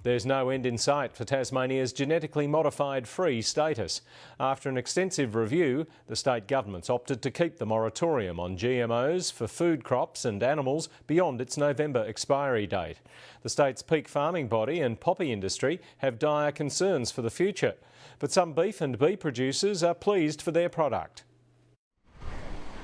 There's no end in sight for Tasmania's genetically modified free status. After an extensive review, the state government's opted to keep the moratorium on GMOs for food crops and animals beyond its November expiry date. The state's peak farming body and poppy industry have dire concerns for the future, but some beef and bee producers are pleased for their product.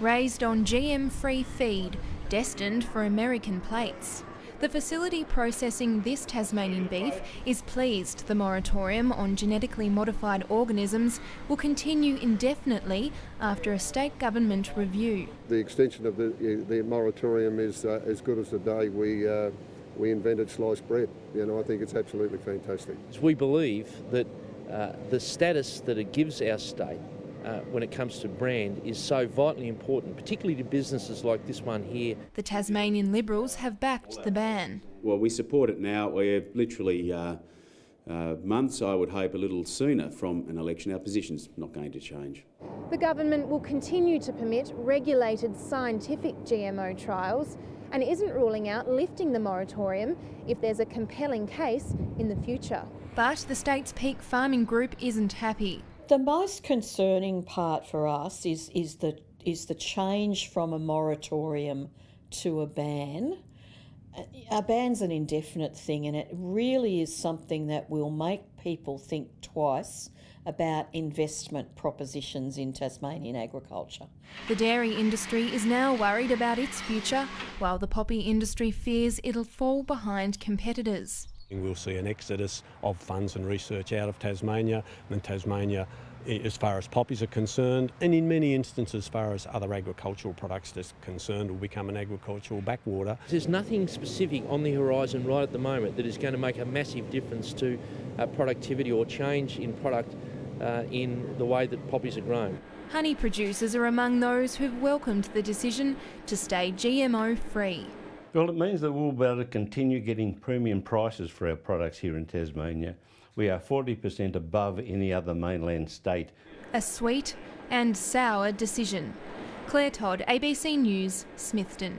Raised on GM-free feed, destined for American plates. The facility processing this Tasmanian beef is pleased the moratorium on genetically modified organisms will continue indefinitely after a state government review. The extension of the moratorium is as good as the day we invented sliced bread. I think it's absolutely fantastic. We believe that the status that it gives our state when it comes to brand is so vitally important, particularly to businesses like this one here. The Tasmanian Liberals have backed the ban. Well, we support it now. We're literally months, I would hope, a little sooner from an election. Our position's not going to change. The government will continue to permit regulated scientific GMO trials and isn't ruling out lifting the moratorium if there's a compelling case in the future. But the state's peak farming group isn't happy. The most concerning part for us is the change from a moratorium to a ban. A ban's an indefinite thing, and it really is something that will make people think twice about investment propositions in Tasmanian agriculture. The dairy industry is now worried about its future, while the poppy industry fears it'll fall behind competitors. We'll see an exodus of funds and research out of Tasmania, and Tasmania, as far as poppies are concerned, and in many instances as far as other agricultural products are concerned, will become an agricultural backwater. There's nothing specific on the horizon right at the moment that is going to make a massive difference to productivity or change in product in the way that poppies are grown. Honey producers are among those who've welcomed the decision to stay GMO-free. Well, it means that we'll be able to continue getting premium prices for our products here in Tasmania. We are 40% above any other mainland state. A sweet and sour decision. Claire Todd, ABC News, Smithton.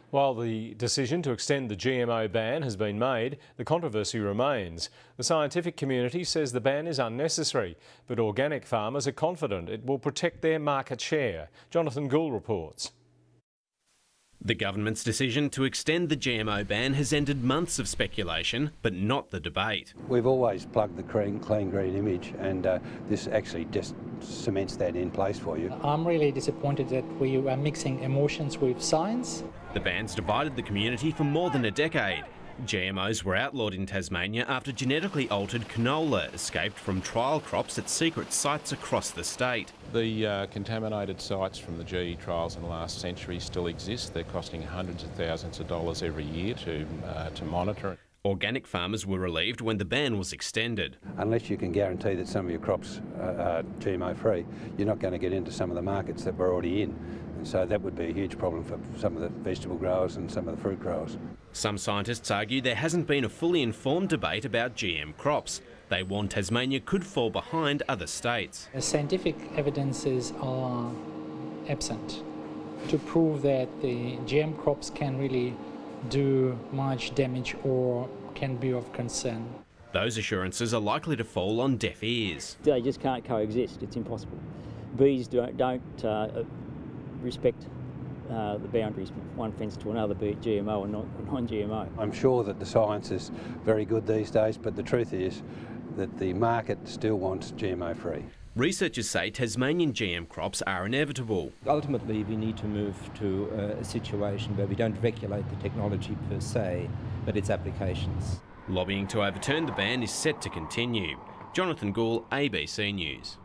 While the decision to extend the GMO ban has been made, the controversy remains. The scientific community says the ban is unnecessary, but organic farmers are confident it will protect their market share. Jonathan Gould reports. The government's decision to extend the GMO ban has ended months of speculation, but not the debate. We've always plugged the clean green image, and this actually just cements that in place for you. I'm really disappointed that we are mixing emotions with science. The ban's divided the community for more than a decade. GMOs were outlawed in Tasmania after genetically altered canola escaped from trial crops at secret sites across the state. The contaminated sites from the GE trials in the last century still exist. They're costing hundreds of thousands of dollars every year to monitor. Organic farmers were relieved when the ban was extended. Unless you can guarantee that some of your crops are GMO-free, you're not going to get into some of the markets that we're already in. And so that would be a huge problem for some of the vegetable growers and some of the fruit growers. Some scientists argue there hasn't been a fully informed debate about GM crops. They warn Tasmania could fall behind other states. The scientific evidences are absent to prove that the GM crops can really do much damage or can be of concern. Those assurances are likely to fall on deaf ears. They just can't coexist, it's impossible. Bees don't respect the boundaries from one fence to another, be it GMO or non-GMO. I'm sure that the science is very good these days, but the truth is that the market still wants GMO-free. Researchers say Tasmanian GM crops are inevitable. Ultimately, we need to move to a situation where we don't regulate the technology per se, but its applications. Lobbying to overturn the ban is set to continue. Jonathan Gould, ABC News.